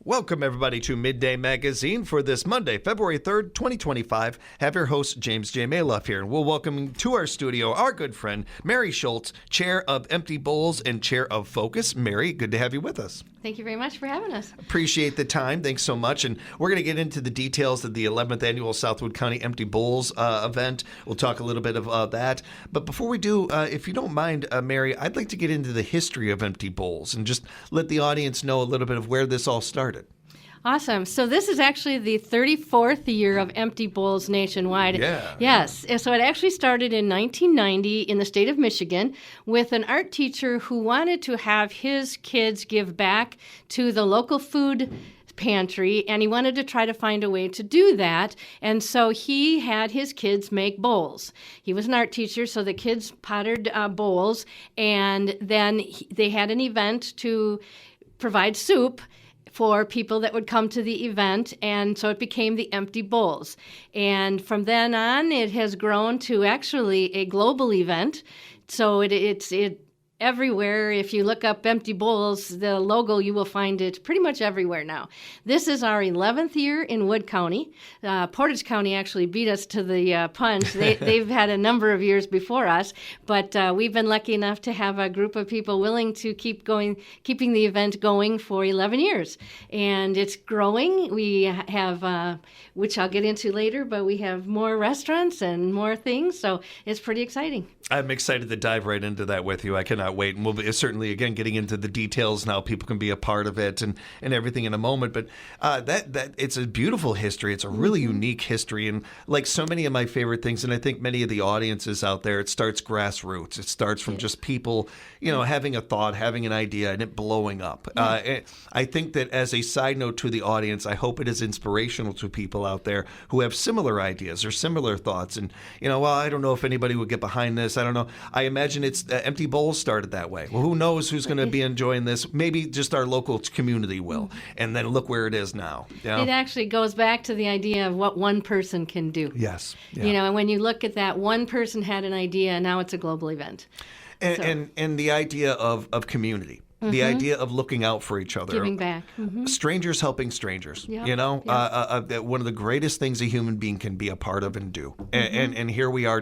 Welcome, everybody, to Midday Magazine for this Monday, February 3rd, 2025. Have your host, James J. Malouf here. And we'll welcome to our studio our good friend, Mary Schultz, Chair of Empty Bowls and Chair of Focus. Mary, good to have you with us. Thank you very much for having us. Appreciate the time. Thanks so much. And we're going to get into the details of the 11th Annual Southwood County Empty Bowls event. We'll talk a little bit about that. But before we do, if you don't mind, Mary, I'd like to get into the history of Empty Bowls and just let the audience know a little bit of where this all started. Awesome. So this is actually the 34th year of Empty Bowls nationwide. Yeah. Yes. So it actually started in 1990 in the state of Michigan with an art teacher who wanted to have his kids give back to the local food pantry, and he wanted to try to find a way to do that. And so he had his kids make bowls. He was an art teacher, so the kids pottered bowls, and then they had an event to provide soup for people that would come to the event, and so it became the Empty Bowls. And from then on, it has grown to actually a global event. So it's everywhere. If you look up Empty Bowls, the logo, you will find it pretty much everywhere now. This is our 11th year in Wood County. Portage County actually beat us to the punch. They've had a number of years before us, but we've been lucky enough to have a group of people willing to keeping the event going for 11 years. And it's growing. We have, which I'll get into later, but we have more restaurants and more things, so it's pretty exciting. I'm excited to dive right into that with you. I cannot wait. And we'll be certainly, again, getting into the details now. People can be a part of it and everything in a moment. But that it's a beautiful history. It's a really unique history. And like so many of my favorite things, and I think many of the audiences out there, it starts grassroots. It starts from just people, having a thought, having an idea, and it blowing up. I think that as a side note to the audience, I hope it is inspirational to people out there who have similar ideas or similar thoughts. And, I don't know if anybody would get behind this. I don't know. I imagine it's Empty Bowls started that way. Well, who knows who's going to be enjoying this? Maybe just our local community will. And then look where it is now. It actually goes back to the idea of what one person can do. Yes. Yeah. And when you look at that, one person had an idea, and now it's a global event. And the idea of community. The idea of looking out for each other. Giving back. Strangers helping strangers. Yep. One of the greatest things a human being can be a part of and do. And here we are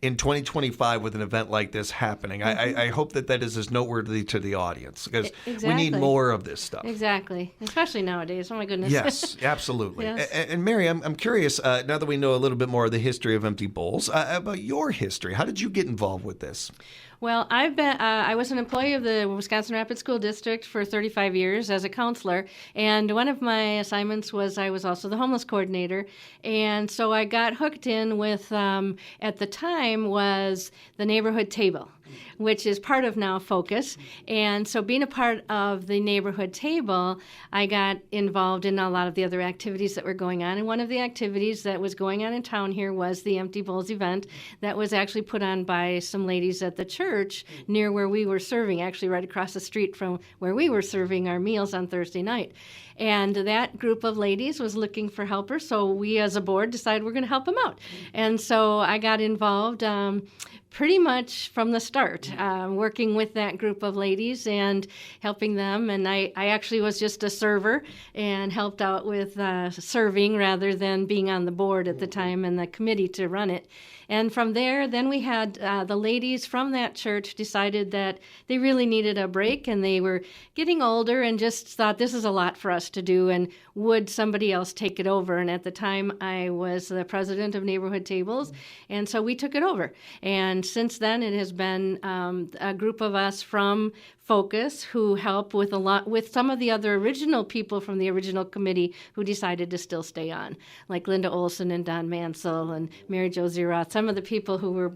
in 2025 with an event like this happening. I hope that is as noteworthy to the audience because we need more of this stuff. Exactly. Especially nowadays. Oh, my goodness. Yes, absolutely. Yes. And Mary, I'm curious, now that we know a little bit more of the history of Empty Bowls, about your history. How did you get involved with this? Well, I was an employee of the Wisconsin Rapids School District for 35 years as a counselor, and one of my assignments was I was also the homeless coordinator, and so I got hooked in with, at the time, was the neighborhood table, which is part of now Focus. And so being a part of the neighborhood table, I got involved in a lot of the other activities that were going on. And one of the activities that was going on in town here was the Empty Bowls event that was actually put on by some ladies at the church near where we were serving, actually right across the street from where we were serving our meals on Thursday night. And that group of ladies was looking for helpers, so we as a board decided we're going to help them out. And so I got involved pretty much from the start, working with that group of ladies and helping them. And I actually was just a server and helped out with serving rather than being on the board at the time and the committee to run it. And from there, then we had the ladies from that church decided that they really needed a break, and they were getting older and just thought this is a lot for us to do, and would somebody else take it over? And at the time, I was the president of Neighborhood Tables, and so we took it over. And since then, it has been a group of us from Focus who help with some of the other original people from the original committee who decided to still stay on, like Linda Olson and Don Mansell and Mary Jo Zeroth. Some of the people who were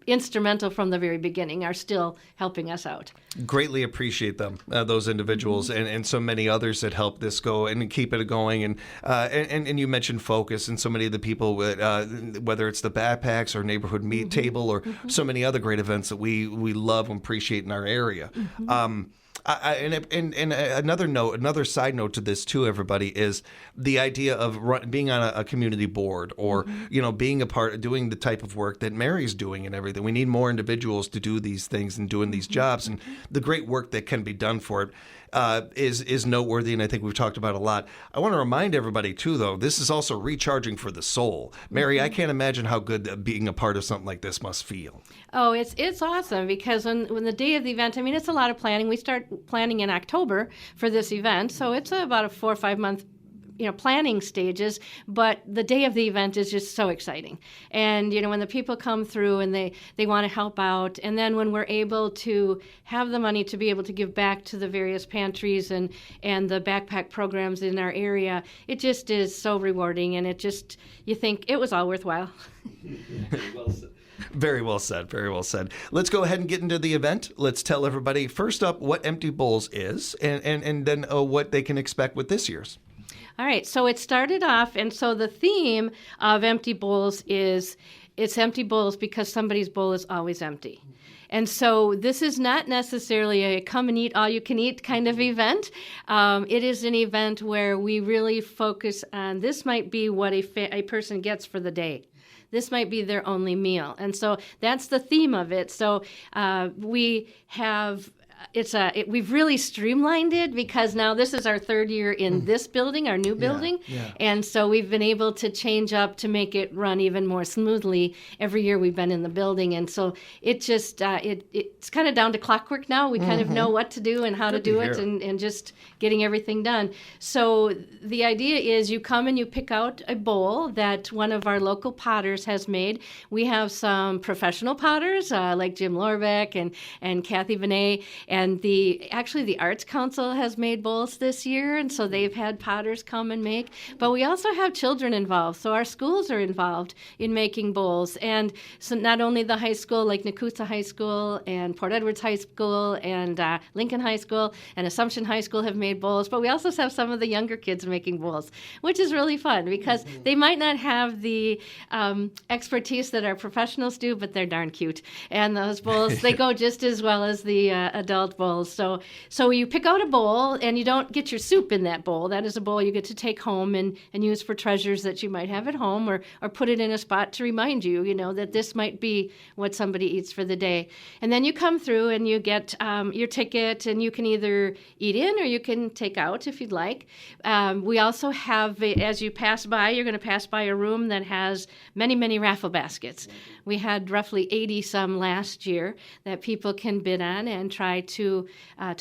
instrumental from the very beginning are still helping us out. Greatly appreciate them, those individuals, and so many others that help this go and keep it going. And you mentioned Focus and so many of the people, whether it's the backpacks or neighborhood meet table or so many other great events that we love and appreciate in our area. And another side note to this too, everybody, is the idea of being on a community board or being a part of doing the type of work that Mary's doing and everything. We need more individuals to do these things and doing these jobs and the great work that can be done for it. is noteworthy, and I think we've talked about a lot. I want to remind everybody, too, though, this is also recharging for the soul. Mary, I can't imagine how good being a part of something like this must feel. Oh, it's awesome because when the day of the event, I mean, it's a lot of planning. We start planning in October for this event, so it's about a 4 or 5 month planning stages, but the day of the event is just so exciting. And, when the people come through and they want to help out, and then when we're able to have the money to be able to give back to the various pantries and the backpack programs in our area, it just is so rewarding, and you think it was all worthwhile. Very well said. Very well said. Let's go ahead and get into the event. Let's tell everybody, first up, what Empty Bowls is, and then what they can expect with this year's. All right, so it started off, and so the theme of Empty Bowls is it's empty bowls because somebody's bowl is always empty. And so this is not necessarily a come and eat all you can eat kind of event. It is an event where we really focus on this might be what a person gets for the day. This might be their only meal. And so that's the theme of it. So we have... we've really streamlined it because now this is our third year in this building, our new building. Yeah. And so we've been able to change up to make it run even more smoothly every year we've been in the building. And so it just, it's kind of down to clockwork now. We kind of know what to do and how to do it and just getting everything done. So the idea is you come and you pick out a bowl that one of our local potters has made. We have some professional potters like Jim Lorbeck and Kathy Vinay. And the Arts Council has made bowls this year, and so they've had potters come and make. But we also have children involved, so our schools are involved in making bowls. And so not only the high school, like Nakusa High School and Port Edwards High School and Lincoln High School and Assumption High School have made bowls, but we also have some of the younger kids making bowls, which is really fun because they might not have the expertise that our professionals do, but they're darn cute. And those bowls, they go just as well as the adult bowls. So you pick out a bowl, and you don't get your soup in that bowl. That is a bowl you get to take home and use for treasures that you might have at home, or put it in a spot to remind you, that this might be what somebody eats for the day. And then you come through and you get your ticket, and you can either eat in or you can take out if you'd like. We also have, as you pass by, you're going to pass by a room that has many, many raffle baskets. We had roughly 80 some last year that people can bid on and try to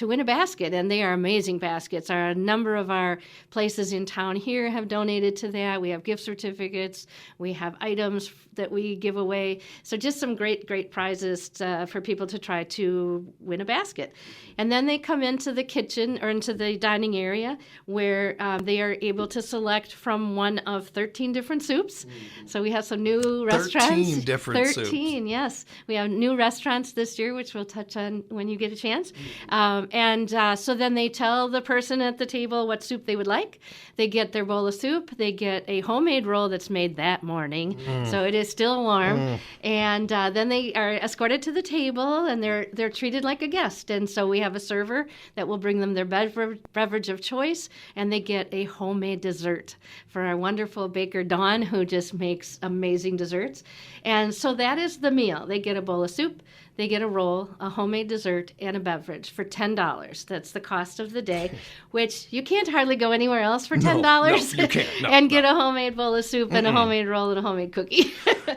win a basket, and they are amazing baskets. A number of our places in town here have donated to that. We have gift certificates. We have items that we give away. So just some great prizes for people to try to win a basket. And then they come into the kitchen or into the dining area where they are able to select from one of 13 different soups. So we have some new restaurants. 13 different soups. 13, yes. We have new restaurants this year, which we'll touch on when you get a chance. So then they tell the person at the table what soup they would like. They get their bowl of soup. They get a homemade roll that's made that morning, so it is still warm. And then they are escorted to the table, and they're treated like a guest. And so we have a server that will bring them their beverage of choice, and they get a homemade dessert for our wonderful baker, Dawn, who just makes amazing desserts. And so that is the meal. They get a bowl of soup. They get a roll, a homemade dessert, and a beverage for $10. That's the cost of the day, which you can't hardly go anywhere else for $10 no, you can't. No, and get a homemade bowl of soup and a homemade roll and a homemade cookie.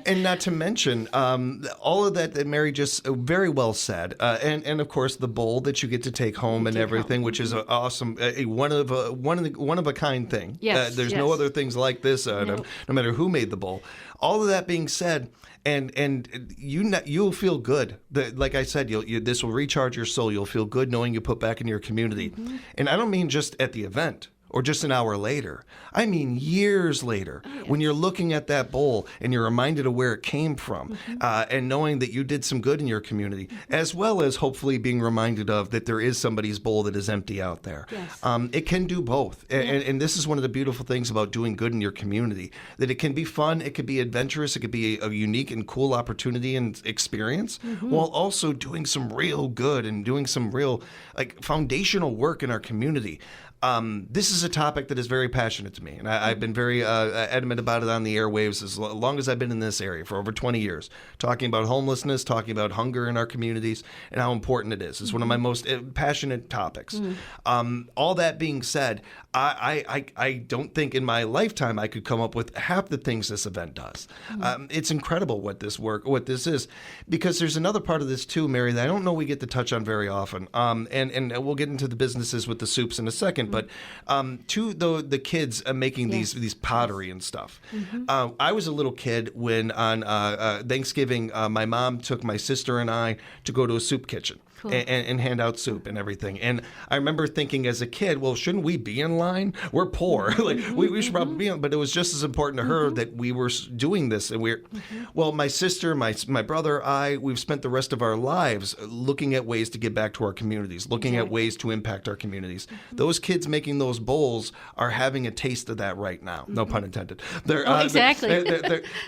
And not to mention all of that Mary just very well said, and of course the bowl that you get to take home and everything, which is awesome, one of a kind thing. Yes, there's no other things like this, no matter who made the bowl. All of that being said. And you'll feel good. Like I said, this will recharge your soul. You'll feel good knowing you put back into your community. And I don't mean just at the event or just an hour later. I mean years later, when you're looking at that bowl and you're reminded of where it came from, and knowing that you did some good in your community, as well as hopefully being reminded of that there is somebody's bowl that is empty out there. Yes. It can do both. And this is one of the beautiful things about doing good in your community, that it can be fun, it could be adventurous, it could be a unique and cool opportunity and experience, while also doing some real good and doing some real foundational work in our community. This is a topic that is very passionate to me, and I've been very adamant about it on the airwaves as long as I've been in this area for over 20 years, talking about homelessness, talking about hunger in our communities, and how important it is. It's one of my most passionate topics. All that being said, I don't think in my lifetime I could come up with half the things this event does. It's incredible what this is, because there's another part of this too, Mary, that I don't know we get to touch on very often. And we'll get into the businesses with the soups in a second, but to the kids making these pottery and stuff. I was a little kid when on Thanksgiving, my mom took my sister and I to go to a soup kitchen. Cool. And hand out soup and everything. And I remember thinking as a kid, well, shouldn't we be in line? We're poor. we should probably be in. But it was just as important to her that we were doing this. And well, my sister, my brother, we've spent the rest of our lives looking at ways to get back to our communities, looking at ways to impact our communities. Those kids making those bowls are having a taste of that right now. No pun intended. Exactly.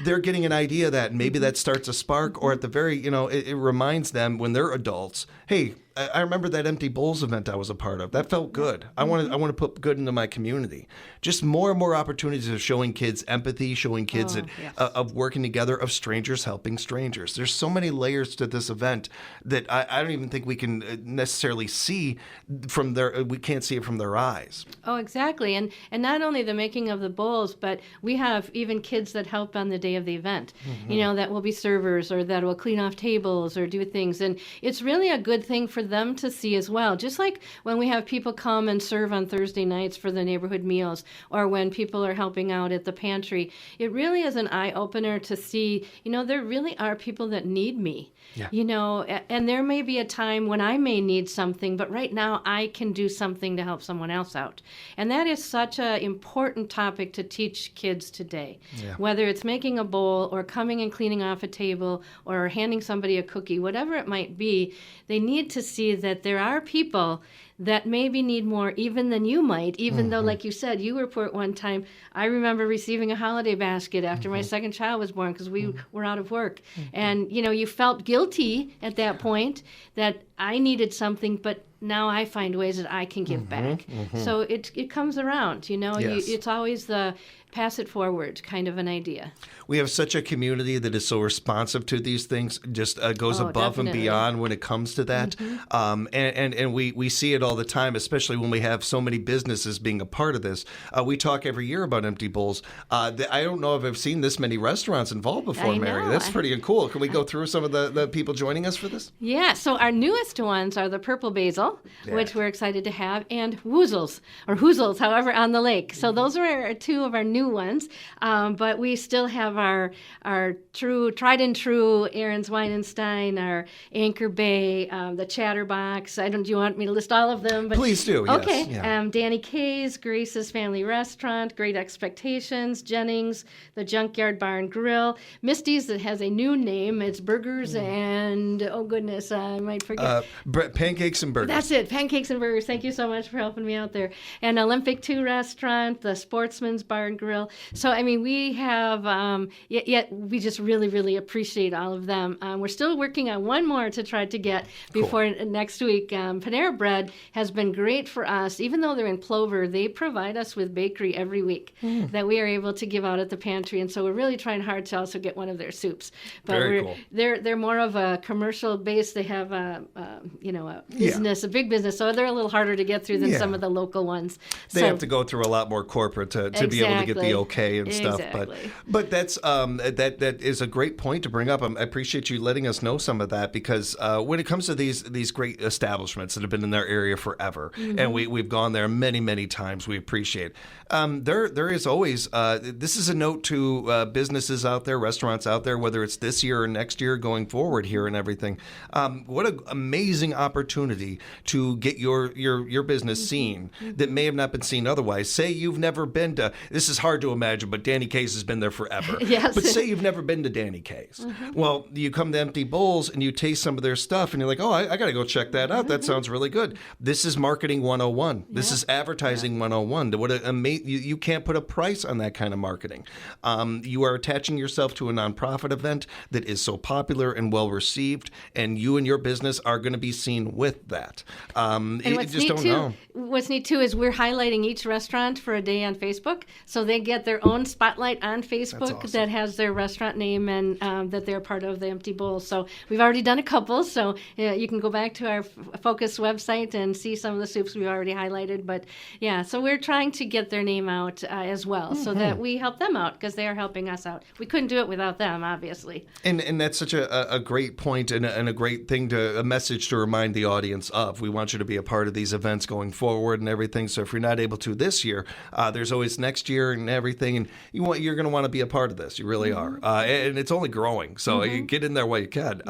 They're getting an idea that maybe that starts a spark, or at the very, it reminds them when they're adults, hey, I remember that Empty Bowls event I was a part of. That felt good. I want to put good into my community. Just more and more opportunities of showing kids empathy, showing kids of working together, of strangers helping strangers. There's so many layers to this event that I don't even think we can necessarily see from we can't see it from their eyes. Oh, exactly. And not only the making of the bowls, but we have even kids that help on the day of the event, that will be servers or that will clean off tables or do things. And it's really a good thing for them to see as well. Just like when we have people come and serve on Thursday nights for the neighborhood meals, or when people are helping out at the pantry, it really is an eye-opener to see, there really are people that need me. Yeah. And there may be a time when I may need something, but right now I can do something to help someone else out. And that is such an important topic to teach kids today. Yeah. Whether it's making a bowl or coming and cleaning off a table or handing somebody a cookie, whatever it might be, they need to see that there are people that maybe need more even than you might, even though, like you said, you were poor at one time. I remember receiving a holiday basket after my second child was born because we were out of work. And, you felt guilty at that point that I needed something, but now I find ways that I can give back. So it comes around, Yes. It's always the pass it forward kind of an idea. We have such a community that is so responsive to these things, just goes above and beyond when it comes to that. And we see it all the time, especially when we have so many businesses being a part of this. We talk every year about Empty Bowls. I don't know if I've seen this many restaurants involved before, Mary. That's pretty cool. Can we go through some of the people joining us for this? Yeah, so our newest ones are the Purple Basil, which we're excited to have, and Woozles, or Hoozles, however, on the lake. So those are two of our new ones, but we still have our true, tried and true Aaron's Wine and Stein, our Anchor Bay, the Chatterbox. Do you want me to list all of them? But, please do. Okay. Yes. Yeah. Danny K's, Grace's Family Restaurant, Great Expectations, Jennings, the Junkyard Bar and Grill, Misty's that has a new name. It's Burgers and oh goodness, I might forget. Pancakes and Burgers. That's it. Pancakes and Burgers. Thank you so much for helping me out there. And Olympic 2 Restaurant, the Sportsman's Bar and Grill. So we have. Yet we just really, really appreciate all of them. We're still working on one more to try to get before next week. Panera Bread has been great for us. Even though they're in Plover, they provide us with bakery every week that we are able to give out at the pantry. And so we're really trying hard to also get one of their soups. But Very cool. They're more of a commercial base. They have a business, a big business. So they're a little harder to get through than some of the local ones. They have to go through a lot more corporate to be able to get the okay and stuff. But that's that is a great point to bring up. I appreciate you letting us know some of that, because when it comes to these great establishments that have been in their area forever, and we've gone there many, many times, we appreciate. There is always this is a note to businesses out there, restaurants out there, whether it's this year or next year going forward here and everything. What an amazing opportunity to get your business seen that may have not been seen otherwise. Say you've never been to, this is hard to imagine, but Danny K's has been there forever. Yes. But say you've never been to Danny K's. Well, you come to Empty Bowls and you taste some of their stuff and you're like, oh, I got to go check that out. That sounds really good. This is marketing 101. This is advertising 101. What you can't put a price on that kind of marketing. You are attaching yourself to a nonprofit event that is so popular and well received, and you and your business are going to be seen with that. You what's just neat don't know. What's neat too is we're highlighting each restaurant for a day on Facebook, so they get their own spotlight on Facebook awesome. that has their restaurant name and that they're part of the Empty Bowl. So we've already done a couple, so you can go back to our Focus website and see some of the soups we've already highlighted. But yeah, so we're trying to get their name out as well, so that we help them out because they are helping us out. We couldn't do it without them, obviously. And that's such a great point and a great thing a message to remind the audience of. We want you to be a part of these events going forward and everything. So if you're not able to this year, there's always next year and everything. And you're going to want to be a part of this. You really are. And it's only growing. So you get in there while you can.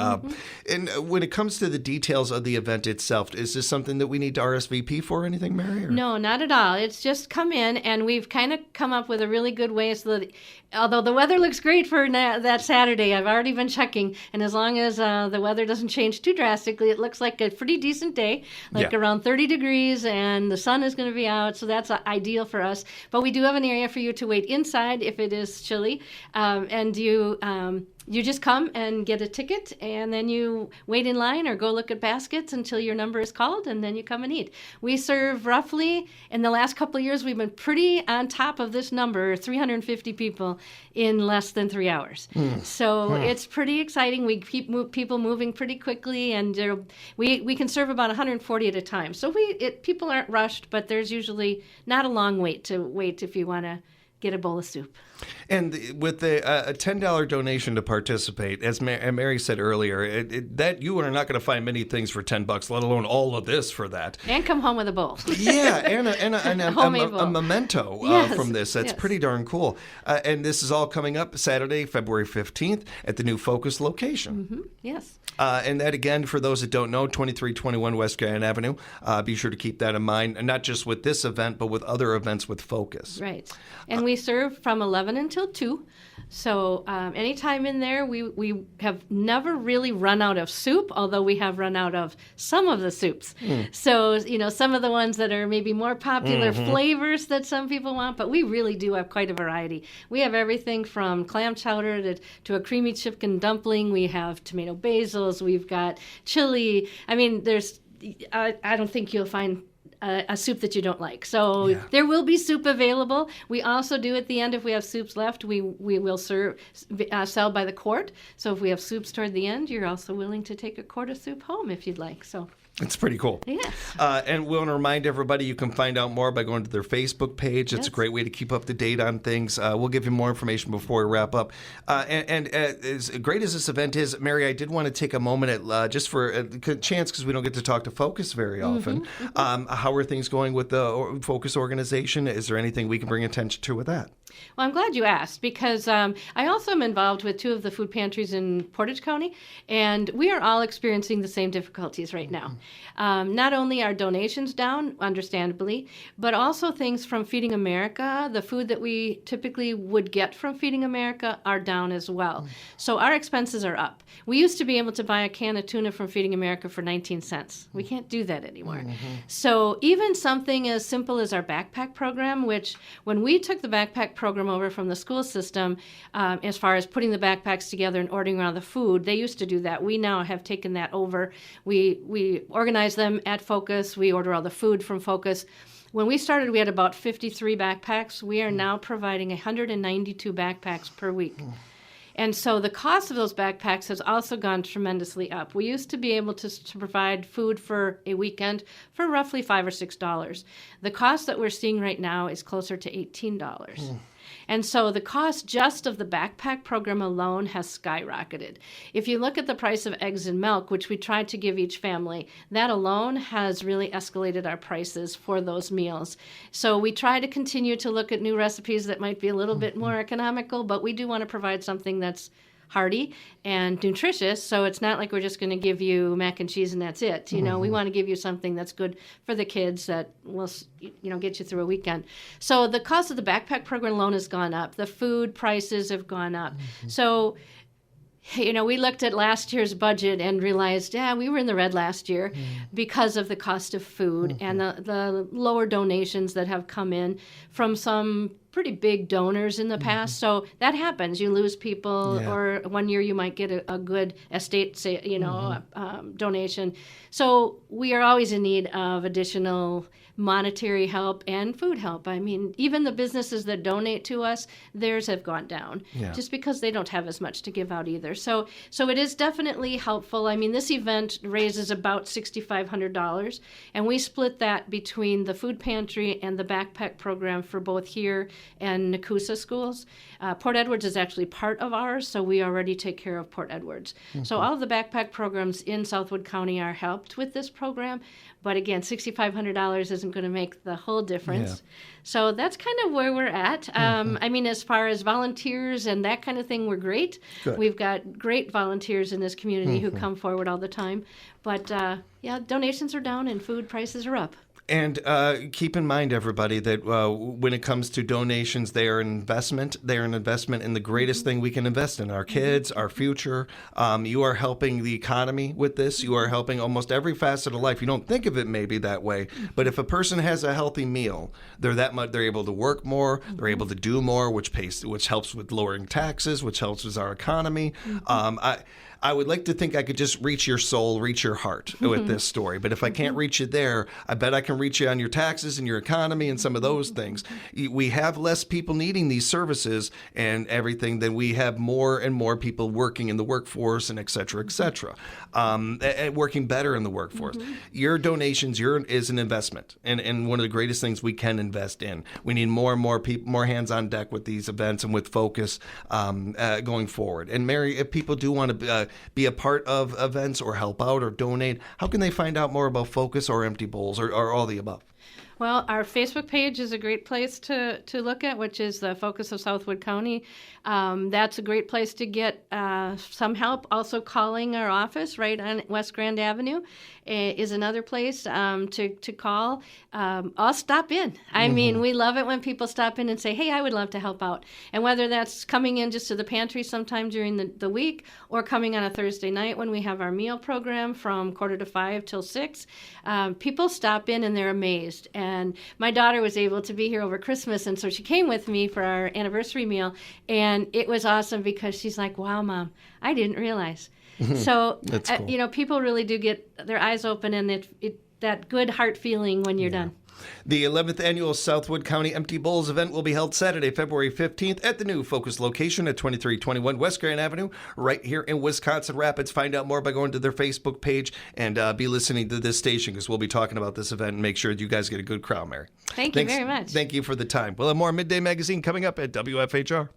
And when it comes to the details of the event itself, is this something that we need to RSVP for or anything, Mary? Or? No, not at all. It's just come in, and we've kind of come up with a really good way so that, although the weather looks great for that Saturday, I've already been checking, and as long as the weather doesn't change too drastically, it looks like a pretty decent day, around 30 degrees, and the sun is going to be out, so that's ideal for us. But we do have an area for you to wait inside if it is chilly, and you just come and get a ticket, and then you wait in line or go look at baskets until your number is called, and then you come and eat. We serve roughly, in the last couple of years, we've been pretty on top of this number, 350 people in less than 3 hours. So it's pretty exciting. We keep people moving pretty quickly, and we can serve about 140 at a time. So people aren't rushed, but there's usually not a long wait if you want to get a bowl of soup. And with a $10 donation to participate, as Mary said earlier, that you are not going to find many things for $10, let alone all of this for that. And come home with a bowl. Yeah, and a memento from this. That's pretty darn cool. And this is all coming up Saturday, February 15th at the new Focus location. Yes. And that, again, for those that don't know, 2321 West Grand Avenue. Be sure to keep that in mind, not just with this event, but with other events with Focus. Right. And we serve from 11 until 2. So anytime in there, we have never really run out of soup, although we have run out of some of the soups. So, some of the ones that are maybe more popular flavors that some people want, but we really do have quite a variety. We have everything from clam chowder to a creamy chicken dumpling. We have tomato basils. We've got chili. I mean, I don't think you'll find a soup that you don't like. So there will be soup available. We also do at the end, if we have soups left, we will sell by the quart. So if we have soups toward the end, you're also willing to take a quart of soup home if you'd like. So it's pretty cool. Yes. And we'll remind everybody you can find out more by going to their Facebook page. It's a great way to keep up to date on things. We'll give you more information before we wrap up. And as great as this event is, Mary, I did want to take a moment just for a chance, because we don't get to talk to Focus very often. How are things going with the Focus organization? Is there anything we can bring attention to with that? Well, I'm glad you asked, because I also am involved with 2 of the food pantries in Portage County, and we are all experiencing the same difficulties right now. Not only are donations down, understandably, but also things from Feeding America, the food that we typically would get from Feeding America, are down as well. So our expenses are up. We used to be able to buy a can of tuna from Feeding America for 19 cents. We can't do that anymore. So even something as simple as our backpack program, which when we took the backpack program over from the school system, as far as putting the backpacks together and ordering around the food, they used to do that. We now have taken that over. We organize them at Focus. We order all the food from Focus. When we started, we had about 53 backpacks. We are now providing 192 backpacks per week. And so the cost of those backpacks has also gone tremendously up. We used to be able to provide food for a weekend for roughly $5 or $6. The cost that we're seeing right now is closer to $18. And so the cost just of the backpack program alone has skyrocketed. If you look at the price of eggs and milk, which we tried to give each family, that alone has really escalated our prices for those meals. So we try to continue to look at new recipes that might be a little bit more economical, but we do want to provide something that's hearty and nutritious, so it's not like we're just going to give you mac and cheese and that's it. We want to give you something that's good for the kids that will, get you through a weekend. So the cost of the backpack program alone has gone up. The food prices have gone up. So, we looked at last year's budget and realized, we were in the red last year because of the cost of food and the lower donations that have come in from some pretty big donors in the past, so that happens. You lose people, or one year you might get a good estate, donation. So we are always in need of additional monetary help and food help. I mean, even the businesses that donate to us, theirs have gone down just because they don't have as much to give out either. So it is definitely helpful. I mean, this event raises about $6,500, and we split that between the food pantry and the backpack program for both here and Nakusa schools. Port Edwards is actually part of ours, so we already take care of Port Edwards. So all of the backpack programs in Southwood County are helped with this program. But again, $6,500 isn't going to make the whole difference. So that's kind of where we're at. I mean, as far as volunteers and that kind of thing, we're great. Good. We've got great volunteers in this community who come forward all the time. But donations are down and food prices are up. And keep in mind, everybody, that when it comes to donations, they are an investment. They are an investment in the greatest thing we can invest in, our kids, our future. You are helping the economy with this. You are helping almost every facet of life. You don't think of it maybe that way, but if a person has a healthy meal, they're able to work more, they're able to do more, which helps with lowering taxes, which helps with our economy. I would like to think I could just reach your soul, reach your heart with this story. But if I can't reach you there, I bet I can reach you on your taxes and your economy and some of those things. We have less people needing these services and everything than we have more and more people working in the workforce and et cetera, working better in the workforce. Your donations is an investment and one of the greatest things we can invest in. We need more and more people, more hands on deck with these events and with focus going forward. And Mary, if people do want to be a part of events or help out or donate, how can they find out more about Focus or Empty Bowls or all the above? Well, our Facebook page is a great place to look at, which is the Focus of Southwood County. That's a great place to get some help. Also, calling our office right on West Grand Avenue is another place to call. I'll stop in. I mean, we love it when people stop in and say, hey, I would love to help out. And whether that's coming in just to the pantry sometime during the week or coming on a Thursday night when we have our meal program from 4:45 till 6, people stop in and they're amazed. And my daughter was able to be here over Christmas, and so she came with me for our anniversary meal, and it was awesome because she's like, wow, Mom, I didn't realize. So, That's cool. People really do get their eyes open, and that good heart feeling when you're done. The 11th Annual Southwood County Empty Bowls event will be held Saturday, February 15th at the new Focus location at 2321 West Grand Avenue, right here in Wisconsin Rapids. Find out more by going to their Facebook page and be listening to this station because we'll be talking about this event and make sure that you guys get a good crowd, Mary. Thanks you very much. Thank you for the time. We'll have more Midday Magazine coming up at WFHR.